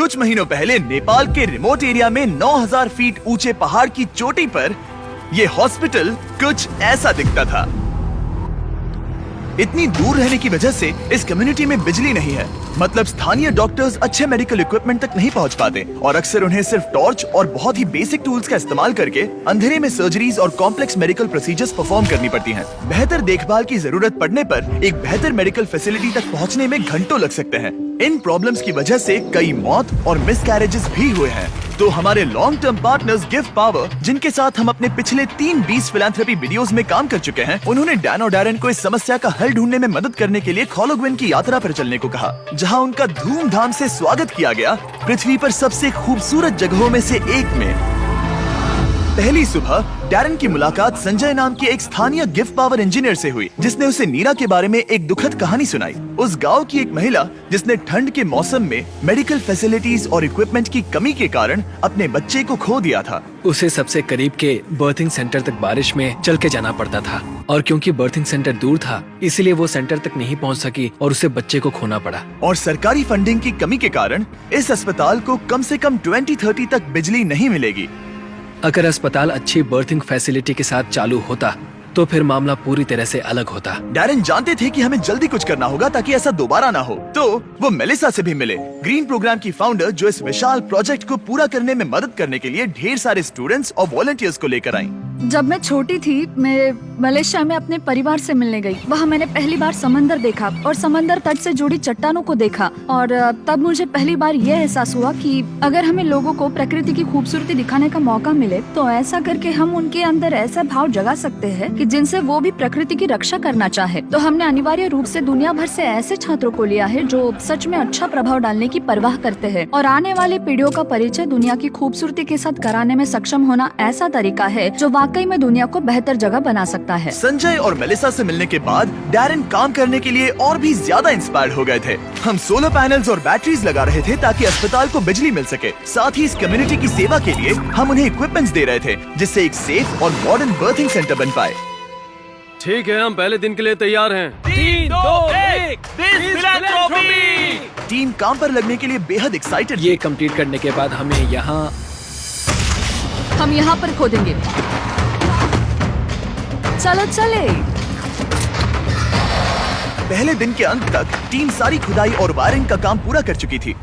कुछ महीनों पहले नेपाल के रिमोट एरिया में 9000 फीट ऊंचे पहाड़ की चोटी पर ये हॉस्पिटल कुछ ऐसा दिखता था। इतनी दूर रहने की वजह से इस कम्युनिटी में बिजली नहीं है, मतलब स्थानीय डॉक्टर्स अच्छे मेडिकल इक्विपमेंट तक नहीं पहुंच पाते और अक्सर उन्हें सिर्फ टॉर्च और बहुत ही बेसिक टूल्स का इस्तेमाल करके अंधेरे में सर्जरीज और कॉम्प्लेक्स मेडिकल प्रोसीजर्स परफॉर्म करनी पड़ती हैं। बेहतर देखभाल की जरूरत पड़ने पर एक बेहतर मेडिकल फैसिलिटी तक पहुंचने में घंटों लग सकते हैं। इन प्रॉब्लम्स की वजह से कई मौत और मिसकैरेजेस भी हुए हैं। तो हमारे long term partners give power, जिनके साथ हम अपने पिछले 3 फिलैंथ्रोपी वीडियोस में काम कर चुके हैं, उन्होंने डैन और डैरेन को इस समस्या का हल ढूंढने में मदद करने के लिए खोलोग्विन की यात्रा पर चलने को कहा, जहां उनका धूमधाम से स्वागत किया गया पृथ्वी पर सबसे खूबसूरत जगहों में से एक में। पहली सुबह डैरेन की मुलाकात संजय नाम के एक स्थानीय गिव पावर इंजीनियर से हुई, जिसने उसे नीरा के बारे में एक दुखद कहानी सुनाई। उस गांव की एक महिला जिसने ठंड के मौसम में मेडिकल फैसिलिटीज और इक्विपमेंट की कमी के कारण अपने बच्चे को खो दिया था। उसे सबसे करीब के बर्थिंग सेंटर तक बारिश में चल के जाना पड़ता था और क्योंकि बर्थिंग सेंटर दूर था, इसलिए वो सेंटर तक नहीं पहुंच सकी और उसे बच्चे को खोना पड़ा। और सरकारी फंडिंग की कमी के कारण इस अस्पताल को कम से कम 2030 तक बिजली नहीं मिलेगी। अगर अस्पताल अच्छी बर्थिंग फैसिलिटी के साथ चालू होता तो फिर मामला पूरी तरह से अलग होता। डैरेन जानते थे कि हमें जल्दी कुछ करना होगा ताकि ऐसा दोबारा ना हो, तो वो मेलिसा से भी मिले, ग्रीन प्रोग्राम की फाउंडर, जो इस विशाल प्रोजेक्ट को पूरा करने में मदद करने के लिए ढेर सारे स्टूडेंट्स और वॉलंटियर्स को लेकर आई। जब मैं छोटी थी, मैं मलेशिया में अपने परिवार से मिलने गई। वहाँ मैंने पहली बार समंदर देखा और समंदर तट से जुड़ी चट्टानों को देखा और तब मुझे पहली बार यह एहसास हुआ कि अगर हमें लोगों को प्रकृति की खूबसूरती दिखाने का मौका मिले तो ऐसा करके हम उनके अंदर ऐसा भाव जगा सकते हैं कि जिनसे वो भी प्रकृति की रक्षा करना चाहे। तो हमने अनिवार्य रूप से दुनिया भर से ऐसे छात्रों को लिया है जो सच में अच्छा प्रभाव डालने की परवाह करते हैं और आने वाले पीढ़ियों का परिचय दुनिया की खूबसूरती के साथ कराने में सक्षम होना ऐसा तरीका है जो वाकई में दुनिया को बेहतर जगह बना सकता है। संजय और मेलिसा से मिलने के बाद डैरेन काम करने के लिए और भी ज्यादा इंस्पायर्ड हो गए थे। हम सोलर पैनल्स और बैटरीज लगा रहे थे ताकि अस्पताल को बिजली मिल सके। साथ ही इस कम्युनिटी की सेवा के लिए हम उन्हें इक्विपमेंट्स दे रहे थे, जिससे एक सेफ और मॉडर्न बर्थिंग सेंटर बन पाए। ठीक है, हम पहले दिन के लिए तैयार हैं। 3, 2, 1, टीम काम पर लगने के लिए बेहद एक्साइटेड। ये कंप्लीट करने के बाद हम यहाँ पर खोदेंगे। चलो चले। पहले दिन के अंत तक टीम सारी खुदाई और वायरिंग का काम पूरा कर चुकी थी।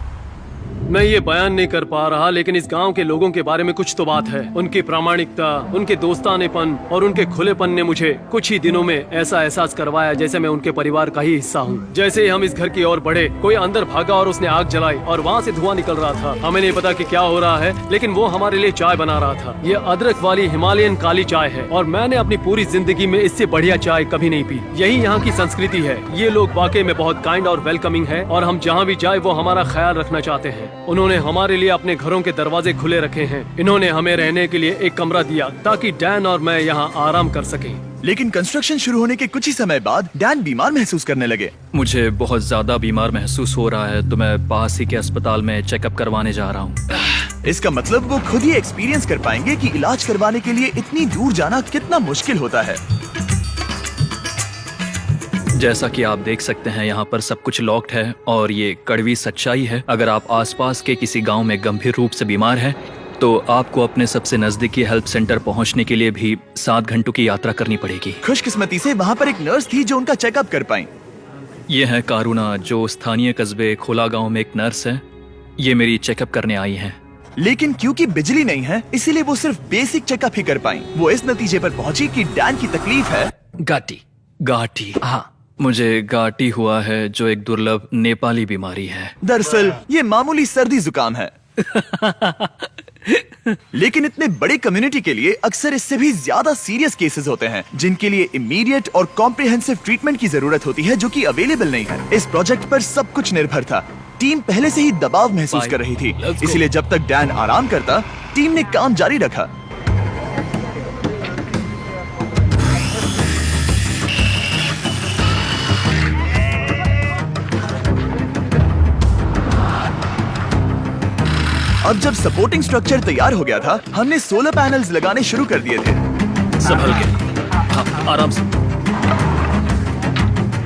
मैं ये बयान नहीं कर पा रहा, लेकिन इस गांव के लोगों के बारे में कुछ तो बात है। उनकी प्रामाणिकता, उनके दोस्तानेपन और उनके खुलेपन ने मुझे कुछ ही दिनों में ऐसा एहसास करवाया जैसे मैं उनके परिवार का ही हिस्सा हूँ। जैसे ही हम इस घर की ओर बढ़े, कोई अंदर भागा और उसने आग जलाई और वहाँ से धुआं निकल रहा था। हमें नहीं पता कि क्या हो रहा है, लेकिन वो हमारे लिए चाय बना रहा था। ये अदरक वाली हिमालयन काली चाय है और मैंने अपनी पूरी जिंदगी में इससे बढ़िया चाय कभी नहीं पी। यही यहाँ की संस्कृति है। ये लोग वाकई में बहुत काइंड और वेलकमिंग है और हम जहाँ भी जाए वो हमारा ख्याल रखना चाहते हैं। उन्होंने हमारे लिए अपने घरों के दरवाजे खुले रखे हैं। इन्होंने हमें रहने के लिए एक कमरा दिया ताकि डैन और मैं यहाँ आराम कर सकें। लेकिन कंस्ट्रक्शन शुरू होने के कुछ ही समय बाद डैन बीमार महसूस करने लगे। मुझे बहुत ज्यादा बीमार महसूस हो रहा है, तो मैं पास ही के अस्पताल में चेकअप करवाने जा रहा हूँ। इसका मतलब वो खुद ही एक्सपीरियंस कर पाएंगे कि इलाज करवाने के लिए इतनी दूर जाना कितना मुश्किल होता है। जैसा कि आप देख सकते हैं, यहाँ पर सब कुछ लॉक्ड है और ये कड़वी सच्चाई है। अगर आप आसपास के किसी गांव में गंभीर रूप से बीमार हैं, तो आपको अपने सबसे नजदीकी हेल्प सेंटर पहुंचने के लिए भी 7 घंटों की यात्रा करनी पड़ेगी। खुशकिस्मती से वहाँ पर एक नर्स थी जो उनका चेकअप कर पाई। ये है कारुणा, जो स्थानीय कस्बे खोला गाँव में एक नर्स है। ये मेरी चेकअप करने आई है। लेकिन क्योंकि बिजली नहीं है, इसीलिए वो सिर्फ बेसिक चेकअप ही कर पाई। वो इस नतीजे पर पहुंची कि डैन की तकलीफ है गाठी। हाँ, मुझे गाठी हुआ है, जो एक दुर्लभ नेपाली बीमारी है। दरअसल ये मामूली सर्दी जुकाम है। लेकिन इतने बड़े कम्युनिटी के लिए अक्सर इससे भी ज्यादा सीरियस केसेस होते हैं, जिनके लिए इमीडिएट और कॉम्प्रिहेंसिव ट्रीटमेंट की जरूरत होती है, जो कि अवेलेबल नहीं है। इस प्रोजेक्ट पर सब कुछ निर्भर था। टीम पहले से ही दबाव महसूस कर रही थी, इसलिए जब तक डैन आराम करता, टीम ने काम जारी रखा। अब जब सपोर्टिंग स्ट्रक्चर तैयार हो गया था, हमने सोलर पैनल्स लगाने शुरू कर दिए थे। संभल के, हाँ, आराम से।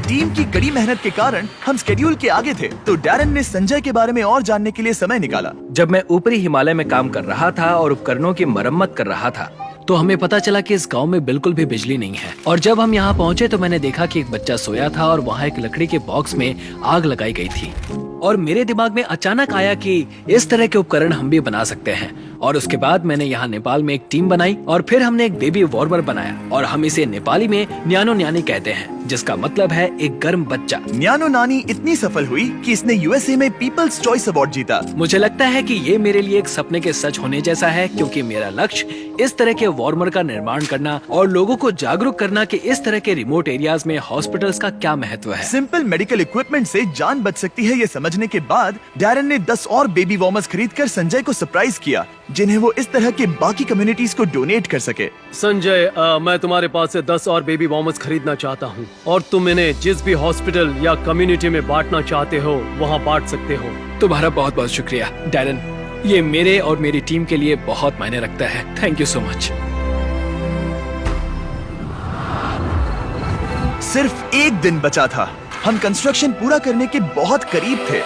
टीम की कड़ी मेहनत के कारण हम स्केड्यूल के आगे थे, तो डैरन ने संजय के बारे में और जानने के लिए समय निकाला। जब मैं ऊपरी हिमालय में काम कर रहा था और उपकरणों की मरम्मत कर रहा था, तो हमें पता चला कि इस गांव में बिल्कुल भी बिजली नहीं है। और जब हम यहाँ पहुँचे तो मैंने देखा कि एक बच्चा सोया था और वहाँ एक लकड़ी के बॉक्स में आग लगाई गई थी। और मेरे दिमाग में अचानक आया कि इस तरह के उपकरण हम भी बना सकते हैं। और उसके बाद मैंने यहाँ नेपाल में एक टीम बनाई और फिर हमने एक बेबी वॉर्मर बनाया, और हम इसे नेपाली में न्यानो न्यानी कहते हैं, जिसका मतलब है एक गर्म बच्चा। न्यानो नानी इतनी सफल हुई कि इसने यूएसए में पीपल्स चॉइस अवार्ड जीता। मुझे लगता है कि ये मेरे लिए एक सपने के सच होने जैसा है, क्योंकि मेरा लक्ष्य इस तरह के वॉर्मर का निर्माण करना और लोगों को जागरूक करना कि इस तरह के रिमोट एरियाज में हॉस्पिटल्स का क्या महत्व है। सिंपल मेडिकल इक्विपमेंट से जान बच सकती है, ये समझने के बाद डैरन ने 10 और बेबी वॉर्मर्स खरीदकर संजय को सरप्राइज किया, जिन्हें वो इस तरह के बाकी कम्युनिटीज को डोनेट कर सके। संजय, मैं तुम्हारे पास से 10 और बेबी वॉर्मर्स खरीदना चाहता हूँ, और तुम इन्हें जिस भी हॉस्पिटल या कम्युनिटी में बांटना चाहते हो वहाँ बांट सकते हो। तुम्हारा बहुत बहुत शुक्रिया डैरन, ये मेरे और मेरी टीम के लिए बहुत मायने रखता है। Thank you so much. सिर्फ एक दिन बचा था, हम कंस्ट्रक्शन पूरा करने के बहुत करीब थे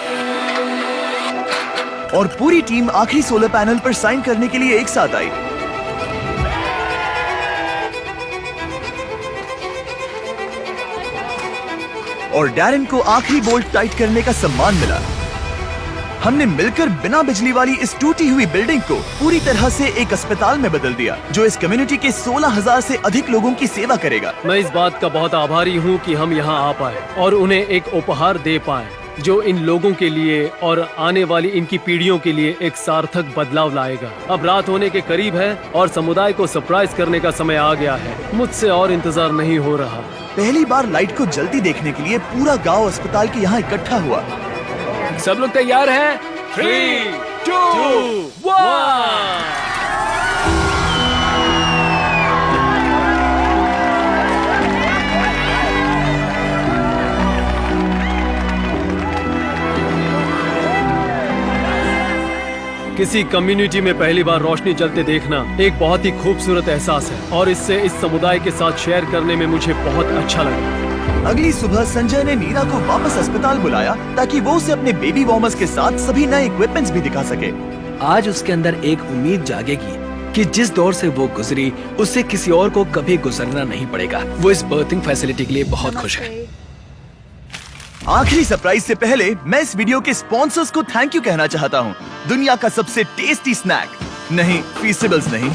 और पूरी टीम आखिरी सोलर पैनल पर साइन करने के लिए एक साथ आई। और डैरन को आखिरी बोल्ट टाइट करने का सम्मान मिला। हमने मिलकर बिना बिजली वाली इस टूटी हुई बिल्डिंग को पूरी तरह से एक अस्पताल में बदल दिया, जो इस कम्युनिटी के 16,000 से अधिक लोगों की सेवा करेगा। मैं इस बात का बहुत आभारी हूँ कि हम यहाँ आ पाए और उन्हें एक उपहार दे पाए, जो इन लोगों के लिए और आने वाली इनकी पीढ़ियों के लिए एक सार्थक बदलाव लाएगा। अब रात होने के करीब है और समुदाय को सरप्राइज करने का समय आ गया है। मुझसे और इंतजार नहीं हो रहा। पहली बार लाइट को जलती देखने के लिए पूरा गांव अस्पताल के यहाँ इकट्ठा हुआ। सब लोग तैयार हैं? 3, 2, 1। किसी कम्युनिटी में पहली बार रोशनी जलते देखना एक बहुत ही खूबसूरत एहसास है, और इससे इस समुदाय के साथ शेयर करने में मुझे बहुत अच्छा लगा। अगली सुबह संजय ने नीरा को वापस अस्पताल बुलाया ताकि वो उसे अपने बेबी वॉर्मर्स के साथ सभी नए इक्विपमेंट्स भी दिखा सके। आज उसके अंदर एक उम्मीद जागेगी कि जिस दौर से वो गुजरी, उससे किसी और को कभी गुजरना नहीं पड़ेगा। वो इस बर्थिंग फैसिलिटी के लिए बहुत खुश है। आखिरी सरप्राइज से पहले मैं इस वीडियो के स्पॉन्सर्स को थैंक यू कहना चाहता हूँ। दुनिया का सबसे टेस्टी स्नैक, नहीं फीस्टेबल्स नहीं,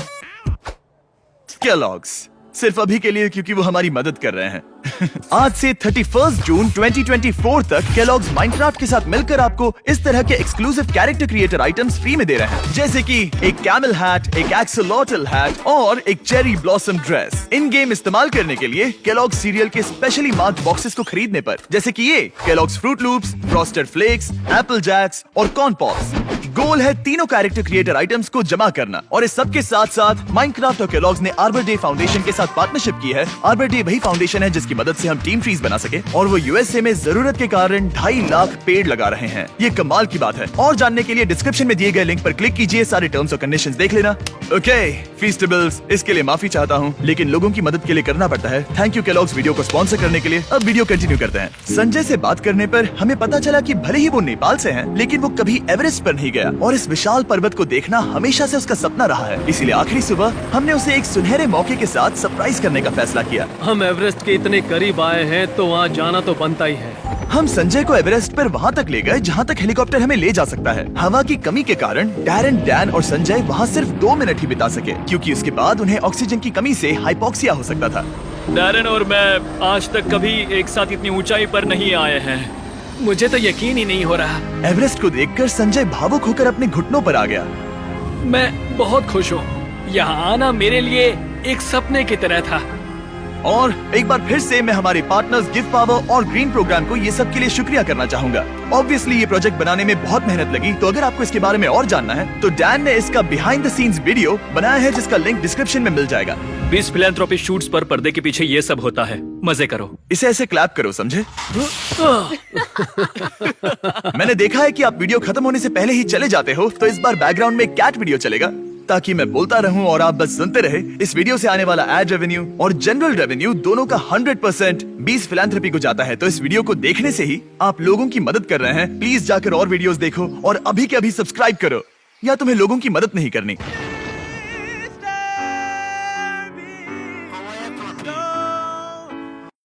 केलॉग्स, सिर्फ अभी के लिए क्योंकि वो हमारी मदद कर रहे हैं। आज से 31 जून 2024 तक केलॉग्स माइनक्राफ्ट के साथ मिलकर आपको इस तरह के exclusive character creator items free में दे रहे हैं, जैसे कि एक कैमल हैट, एक एक्सोलॉटल हैट और एक cherry blossom dress. In game इस्तेमाल करने के लिए केलॉग्स सीरियल के स्पेशली मार्क्ड बॉक्सेस को खरीदने पर, जैसे कि ये Kellogg's Fruit Loops, Frosted Flakes, Apple Jacks और कॉर्न पॉप्स। गोल है तीनों कैरेक्टर क्रिएटर आइटम्स को जमा करना, और इस सब के साथ साथ माइनक्राफ्ट और केलॉग्स ने आर्बर डे फाउंडेशन के साथ पार्टनरशिप की है। आर्बर डे वही फाउंडेशन है जिसकी मदद से हम टीम ट्रीज बना सके, और वो यूएसए में जरूरत के कारण 2.5 लाख पेड़ लगा रहे हैं। ये कमाल की बात है। और जानने के लिए डिस्क्रिप्शन में दिए गए लिंक पर क्लिक कीजिए, सारे टर्म्स और कंडीशंस देख लेना। ओके फीस्टेबल्स, इसके लिए माफी चाहता हूँ, लेकिन लोगों की मदद के लिए करना पड़ता है। थैंक यू केलॉग्स वीडियो को स्पॉन्सर करने के लिए। अब वीडियो कंटिन्यू करते हैं। संजय से बात करने पर हमें पता चला कि भले ही वो नेपाल से हैं, लेकिन वो कभी एवरेस्ट पर नहीं गया, और इस विशाल पर्वत को देखना हमेशा से उसका सपना रहा है। इसीलिए आखिरी सुबह हमने उसे एक सुनहरे मौके के साथ सरप्राइज करने का फैसला किया। हम एवरेस्ट के इतने करीब आए हैं तो वहाँ जाना तो बनता ही है। हम संजय को एवरेस्ट पर वहाँ तक ले गए जहाँ तक हेलीकॉप्टर हमें ले जा सकता है। हवा की कमी के कारण डैरन, डैन और संजय वहाँ सिर्फ 2 मिनट ही बिता सके, क्योंकि उसके बाद उन्हें ऑक्सीजन की कमी से हाइपोक्सिया हो सकता था। डैरन और मैं आज तक कभी एक साथ इतनी ऊंचाई पर नहीं आए हैं। मुझे तो यकीन ही नहीं हो रहा। एवरेस्ट को देखकर संजय भावुक होकर अपने घुटनों पर आ गया। मैं बहुत खुश हूँ। यहाँ आना मेरे लिए एक सपने की तरह था। और एक बार फिर से मैं हमारे पार्टनर्स गिव पावर और ग्रीन प्रोग्राम को ये सब के लिए शुक्रिया करना चाहूंगा। ऑब्वियसली ये प्रोजेक्ट बनाने में बहुत मेहनत लगी, तो अगर आपको इसके बारे में और जानना है तो डैन ने इसका बिहाइंड द सीन्स वीडियो बनाया है, जिसका लिंक डिस्क्रिप्शन में मिल जाएगा। 20 फिलैंथ्रोपी शूट्स पर पर्दे के पीछे ये सब होता है। मजे करो। इसे ऐसे क्लैप करो, समझे? मैंने देखा है कि आप वीडियो खत्म होने से पहले ही चले जाते हो, तो इस बार बैकग्राउंड में कैट वीडियो चलेगा। ताकि मैं बोलता रहूं और आप बस सुनते रहे। इस वीडियो से आने वाला एड रेवेन्यू और जनरल रेवेन्यू दोनों का 100% बीस फिलैंथ्रोपी को जाता है। तो इस वीडियो को देखने से ही आप लोगों की मदद कर रहे हैं। प्लीज जाकर और वीडियोस देखो और अभी के अभी सब्सक्राइब करो, या तुम्हें लोगों की मदद नहीं करनी।